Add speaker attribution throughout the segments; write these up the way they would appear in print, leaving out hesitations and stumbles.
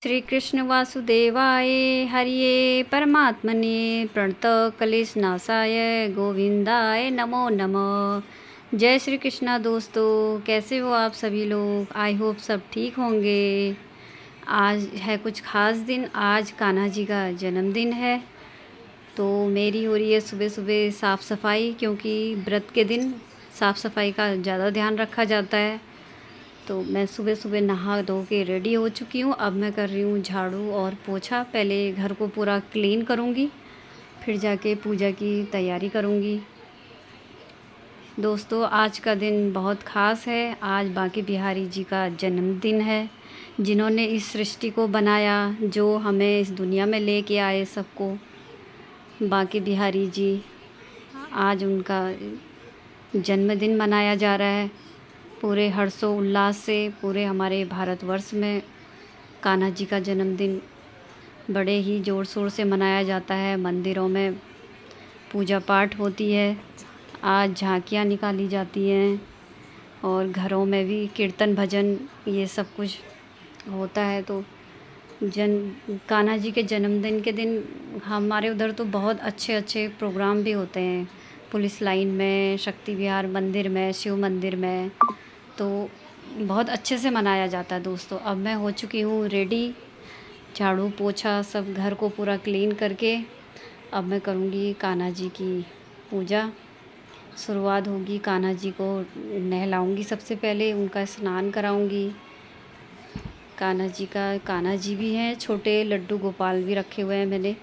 Speaker 1: श्री कृष्ण वासुदेवाय हरिये परमात्मने प्रणतक्लेशनाशाय गोविंदाय नमो नमः। जय श्री कृष्णा दोस्तों, कैसे हो आप सभी लोग। आई होप सब ठीक होंगे। आज है कुछ ख़ास दिन, आज कान्हा जी का जन्मदिन है। तो मेरी हो रही है सुबह सुबह साफ़ सफाई, क्योंकि व्रत के दिन साफ़ सफाई का ज़्यादा ध्यान रखा जाता है। तो मैं सुबह सुबह नहा धो के रेडी हो चुकी हूँ। अब मैं कर रही हूँ झाड़ू और पोछा। पहले घर को पूरा क्लीन करूँगी, फिर जाके पूजा की तैयारी करूँगी। दोस्तों, आज का दिन बहुत ख़ास है। आज बांके बिहारी जी का जन्मदिन है, जिन्होंने इस सृष्टि को बनाया, जो हमें इस दुनिया में लेके आए सबको। बांके बिहारी जी, आज उनका जन्मदिन मनाया जा रहा है पूरे हर्षोल्लास से। पूरे हमारे भारतवर्ष में कान्हा जी का जन्मदिन बड़े ही ज़ोर शोर से मनाया जाता है। मंदिरों में पूजा पाठ होती है, आज झांकियाँ निकाली जाती हैं और घरों में भी कीर्तन भजन ये सब कुछ होता है। तो कान्हा जी के जन्मदिन के दिन हमारे उधर तो बहुत अच्छे अच्छे प्रोग्राम भी होते हैं, पुलिस लाइन में, शक्ति विहार मंदिर में, शिव मंदिर में। तो बहुत अच्छे से मनाया जाता है दोस्तों। अब मैं हो चुकी हूँ रेडी, झाड़ू पोछा सब घर को पूरा क्लीन करके अब मैं करूँगी कान्हा जी की पूजा। शुरुआत होगी, कान्हा जी को नहलाऊँगी, सबसे पहले उनका स्नान कराऊँगी। कान्हा जी भी हैं, छोटे लड्डू गोपाल भी रखे हुए हैं मैंने।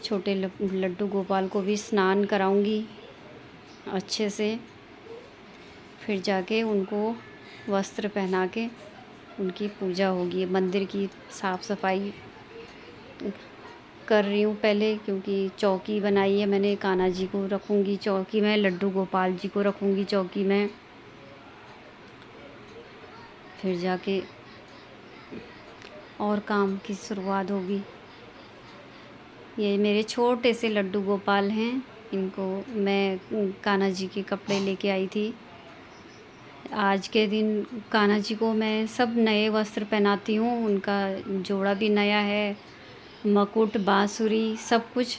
Speaker 1: छोटे लड्डू गोपाल को भी स्नान कराऊँगी अच्छे से। फिर जाके उनको वस्त्र पहना के उनकी पूजा होगी। मंदिर की साफ़ सफाई कर रही हूँ पहले, क्योंकि चौकी बनाई है मैंने। कान्हा जी को रखूँगी चौकी में, लड्डू गोपाल जी को रखूँगी चौकी में। फिर जाके और काम की शुरुआत होगी। ये मेरे छोटे से लड्डू गोपाल हैं, इनको मैं कान्हा जी के कपड़े लेके आई थी। आज के दिन कान्हा जी को मैं सब नए वस्त्र पहनाती हूँ। उनका जोड़ा भी नया है, मुकुट, बांसुरी, सब कुछ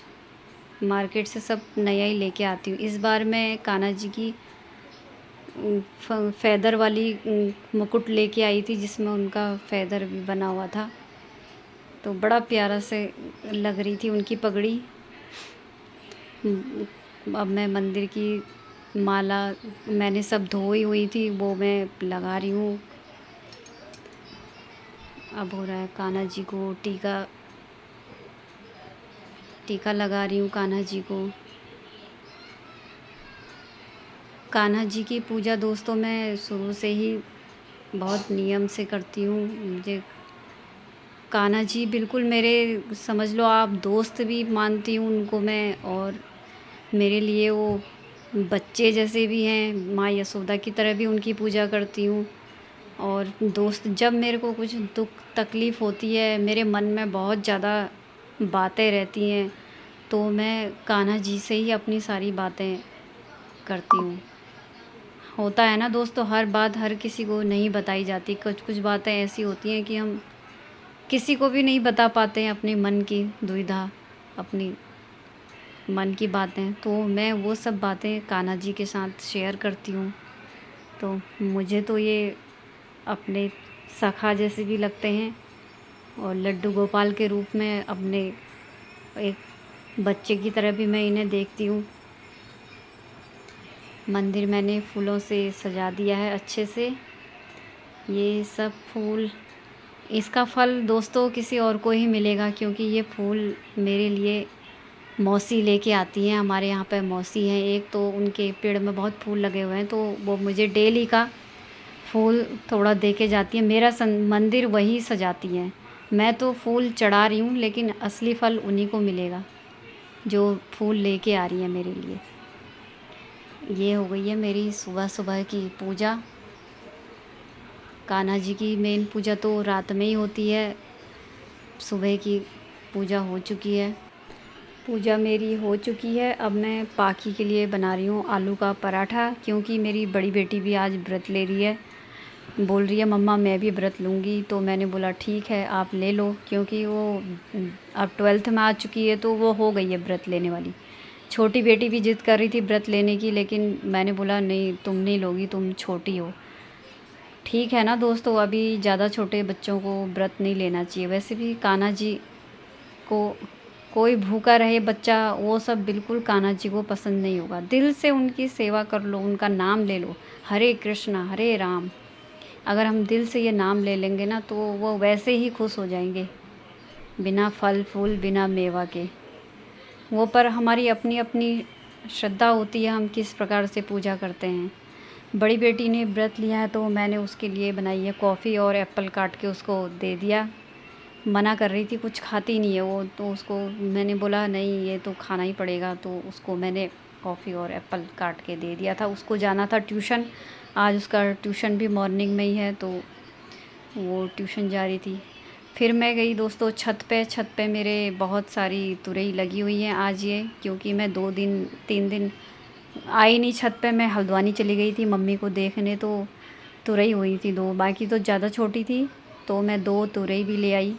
Speaker 1: मार्केट से सब नया ही लेके आती हूँ। इस बार मैं कान्हा जी की फ़ेदर वाली मुकुट लेके आई थी, जिसमें उनका फ़ेदर भी बना हुआ था। तो बड़ा प्यारा से लग रही थी उनकी पगड़ी। अब मैं मंदिर की माला मैंने सब धोई हुई थी, वो मैं लगा रही हूँ। अब हो रहा है कान्हा जी को टीका लगा रही हूँ कान्हा जी को। कान्हा जी की पूजा दोस्तों मैं शुरू से ही बहुत नियम से करती हूँ। मुझे कान्हा जी बिल्कुल मेरे, समझ लो आप, दोस्त भी मानती हूँ उनको मैं। और मेरे लिए वो बच्चे जैसे भी हैं, माँ यशोदा की तरह भी उनकी पूजा करती हूँ। और दोस्त, जब मेरे को कुछ दुख तकलीफ़ होती है, मेरे मन में बहुत ज़्यादा बातें रहती हैं, तो मैं कान्हा जी से ही अपनी सारी बातें करती हूँ। होता है ना दोस्तों, हर बात हर किसी को नहीं बताई जाती। कुछ कुछ बातें ऐसी होती हैं कि हम किसी को भी नहीं बता पाते हैं अपने मन की दुविधा, अपनी मन की बातें। तो मैं वो सब बातें कान्हा जी के साथ शेयर करती हूँ। तो मुझे तो ये अपने सखा जैसे भी लगते हैं, और लड्डू गोपाल के रूप में अपने एक बच्चे की तरह भी मैं इन्हें देखती हूँ। मंदिर मैंने फूलों से सजा दिया है अच्छे से। ये सब फूल, इसका फल दोस्तों किसी और को ही मिलेगा, क्योंकि ये फूल मेरे लिए मौसी लेके आती हैं। हमारे यहाँ पे मौसी हैं एक, तो उनके पेड़ में बहुत फूल लगे हुए हैं, तो वो मुझे डेली का फूल थोड़ा दे के जाती है। मेरा मंदिर वही सजाती हैं। मैं तो फूल चढ़ा रही हूँ, लेकिन असली फल उन्हीं को मिलेगा जो फूल लेके आ रही हैं मेरे लिए। ये हो गई है मेरी सुबह सुबह की पूजा। कान्हा जी की मेन पूजा तो रात में ही होती है, सुबह की पूजा हो चुकी है। पूजा मेरी हो चुकी है। अब मैं पाखी के लिए बना रही हूँ आलू का पराठा, क्योंकि मेरी बड़ी बेटी भी आज व्रत ले रही है। बोल रही है मम्मा मैं भी व्रत लूँगी। तो मैंने बोला ठीक है आप ले लो, क्योंकि वो अब 12th में आ चुकी है तो वो हो गई है व्रत लेने वाली। छोटी बेटी भी ज़िद कर रही थी व्रत लेने की, लेकिन मैंने बोला नहीं तुम नहीं लोगी, तुम छोटी हो। ठीक है ना दोस्तों, अभी ज़्यादा छोटे बच्चों को व्रत नहीं लेना चाहिए। वैसे भी कान्हा जी को कोई भूखा रहे बच्चा, वो सब बिल्कुल कान्हा जी को पसंद नहीं होगा। दिल से उनकी सेवा कर लो, उनका नाम ले लो, हरे कृष्णा हरे राम। अगर हम दिल से ये नाम ले लेंगे ना तो वो वैसे ही खुश हो जाएंगे, बिना फल फूल बिना मेवा के। वो पर हमारी अपनी अपनी श्रद्धा होती है, हम किस प्रकार से पूजा करते हैं। बड़ी बेटी ने व्रत लिया है तो मैंने उसके लिए बनाई है कॉफ़ी और एप्पल काट के उसको दे दिया। मना कर रही थी, कुछ खाती नहीं है वो, तो उसको मैंने बोला नहीं ये तो खाना ही पड़ेगा, तो उसको मैंने कॉफ़ी और एप्पल काट के दे दिया था। उसको जाना था ट्यूशन, आज उसका ट्यूशन भी मॉर्निंग में ही है, तो वो ट्यूशन जा रही थी। फिर मैं गई दोस्तों छत पे मेरे बहुत सारी तुरई लगी हुई हैं आज ये, क्योंकि मैं 2-3 दिन आई नहीं छत पे। मैं हल्द्वानी चली गई थी मम्मी को देखने, तो तुरई हुई थी 2, बाकी तो ज़्यादा छोटी थी, तो मैं 2 तुरई भी ले आई।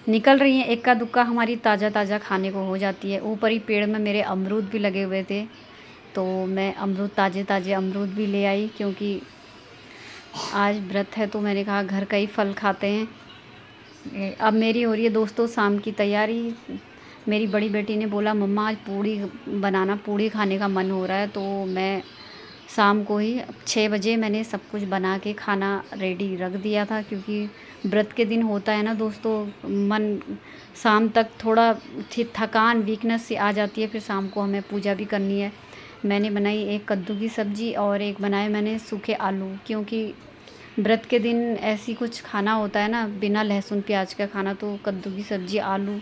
Speaker 1: निकल रही हैं, इक्का दुक्का हमारी ताज़ा ताज़ा खाने को हो जाती है। ऊपर ही पेड़ में मेरे अमरूद भी लगे हुए थे, तो मैं अमरूद ताज़े ताज़े अमरूद भी ले आई, क्योंकि आज व्रत है तो मैंने कहा घर का ही फल खाते हैं। अब मेरी हो रही है दोस्तों शाम की तैयारी। मेरी बड़ी बेटी ने बोला मम्मा आज पूड़ी बनाना, पूड़ी खाने का मन हो रहा है, तो मैं शाम को ही 6 बजे मैंने सब कुछ बना के खाना रेडी रख दिया था, क्योंकि व्रत के दिन होता है ना दोस्तों, मन शाम तक थोड़ा थकान वीकनेस सी आ जाती है, फिर शाम को हमें पूजा भी करनी है। मैंने बनाई एक कद्दू की सब्ज़ी और एक बनाए मैंने सूखे आलू, क्योंकि व्रत के दिन ऐसी कुछ खाना होता है ना बिना लहसुन प्याज का खाना, तो कद्दू की सब्ज़ी आलू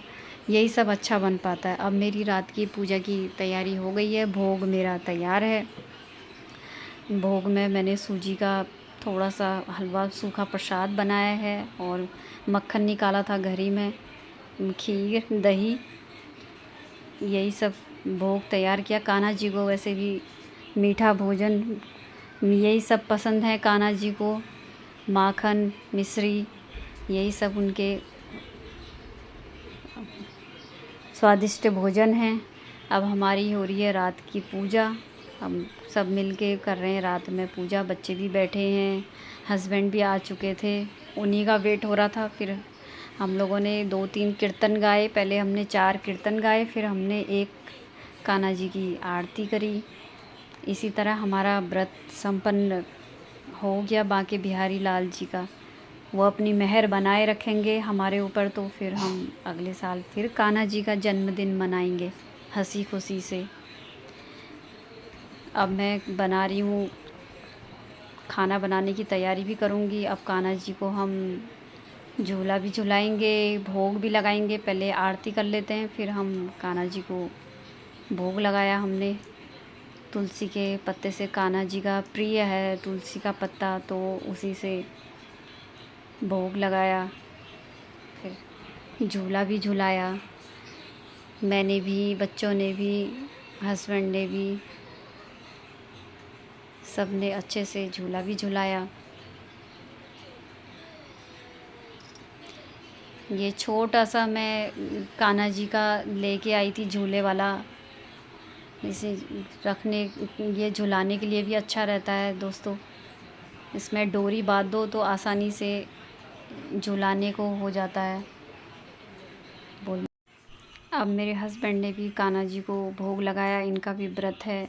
Speaker 1: यही सब अच्छा बन पाता है। अब मेरी रात की पूजा की तैयारी हो गई है, भोग मेरा तैयार है। भोग में मैंने सूजी का थोड़ा सा हलवा सूखा प्रसाद बनाया है, और मक्खन निकाला था घर ही में, खीर दही यही सब भोग तैयार किया। कान्हा जी को वैसे भी मीठा भोजन यही सब पसंद है, कान्हा जी को माखन मिश्री यही सब उनके स्वादिष्ट भोजन हैं। अब हमारी हो रही है रात की पूजा, हम सब मिलके कर रहे हैं रात में पूजा। बच्चे भी बैठे हैं, हस्बैंड भी आ चुके थे, उन्हीं का वेट हो रहा था। फिर हम लोगों ने 2-3 कीर्तन गाए, पहले हमने 4 कीर्तन गाए, फिर हमने एक कान्हा जी की आरती करी। इसी तरह हमारा व्रत संपन्न हो गया। बांके बिहारी लाल जी का वो अपनी मेहर बनाए रखेंगे हमारे ऊपर, तो फिर हम अगले साल फिर कान्हा जी का जन्मदिन मनाएंगे हंसी खुशी से। अब मैं बना रही हूँ, खाना बनाने की तैयारी भी करूँगी। अब कान्हा जी को हम झूला भी झुलाएंगे, भोग भी लगाएंगे। पहले आरती कर लेते हैं, फिर हम कान्हा जी को भोग लगाया हमने तुलसी के पत्ते से। कान्हा जी का प्रिय है तुलसी का पत्ता, तो उसी से भोग लगाया। फिर झूला भी झुलाया, मैंने भी, बच्चों ने भी, हस्बैंड ने भी, सब ने अच्छे से झूला भी झुलाया। ये छोटा सा मैं कान्हा जी का लेके आई थी झूले वाला, इसे रखने, ये झुलाने के लिए भी अच्छा रहता है दोस्तों। इसमें डोरी बाँध दो तो आसानी से झुलाने को हो जाता है। बोल अब मेरे हस्बैंड ने भी कान्हा जी को भोग लगाया, इनका भी व्रत है।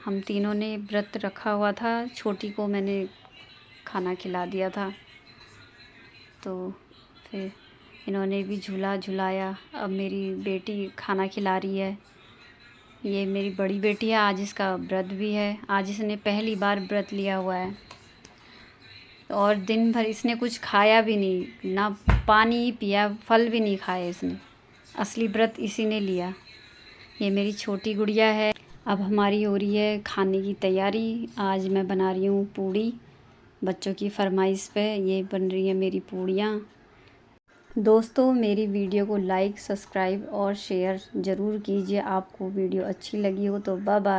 Speaker 1: हम तीनों ने व्रत रखा हुआ था, छोटी को मैंने खाना खिला दिया था, तो फिर इन्होंने भी झूला झुलाया। अब मेरी बेटी खाना खिला रही है, ये मेरी बड़ी बेटी है, आज इसका व्रत भी है। आज इसने पहली बार व्रत लिया हुआ है, और दिन भर इसने कुछ खाया भी नहीं, ना पानी ही पिया, फल भी नहीं खाए इसने। असली व्रत इसी ने लिया। ये मेरी छोटी गुड़िया है। अब हमारी हो रही है खाने की तैयारी। आज मैं बना रही हूँ पूड़ी, बच्चों की फरमाइश पे ये बन रही है मेरी पूड़ियाँ। दोस्तों मेरी वीडियो को लाइक, सब्सक्राइब और शेयर ज़रूर कीजिए। आपको वीडियो अच्छी लगी हो तो बाय बाय।